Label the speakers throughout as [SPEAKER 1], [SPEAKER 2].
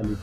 [SPEAKER 1] LED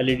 [SPEAKER 1] LED